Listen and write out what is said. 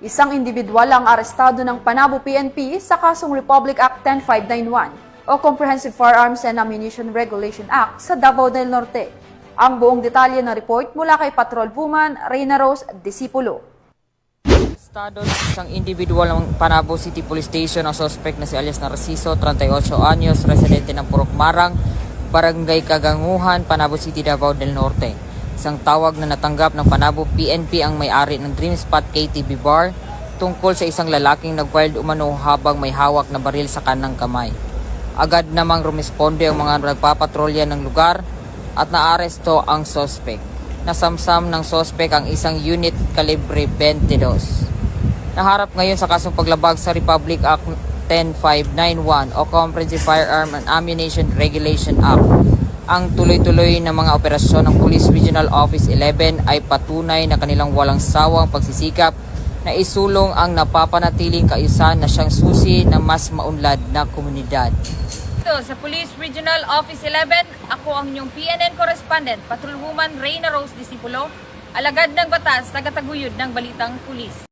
Isang individual ang arestado ng Panabo PNP sa kasong Republic Act 10591 o Comprehensive Firearms and Ammunition Regulation Act sa Davao del Norte. Ang buong detalye ng report mula kay Patrol Woman Reyna Rose Disipulo. Arestado ng isang individual ng Panabo City Police Station ang suspect na si alias Narciso, 38 anyos, residente ng Purok Marang, Barangay Kaganguhan, Panabo City, Davao del Norte. Isang tawag na natanggap ng Panabo PNP ang may-ari ng Dream Spot KTV Bar tungkol sa isang lalaking nag-wild umano habang may hawak na baril sa kanang kamay. Agad namang rumisponde ang mga nagpapatrolya ng lugar at naaresto ang suspect. Nasamsam ng suspect ang isang unit kalibre 22. Naharap ngayon sa kasong paglabag sa Republic Act 10591 o Comprehensive Firearm and Ammunition Regulation Act. Ang tuloy-tuloy na mga operasyon ng Police Regional Office 11 ay patunay na kanilang walang sawang pagsisikap na isulong ang napapanatiling kaayusan na siyang susi ng mas maunlad na komunidad. Ito sa Police Regional Office 11, ako ang inyong PNN correspondent, Patrol Woman Reyna Rose Disipulo, alagad ng batas, tagataguyod ng balitang pulis.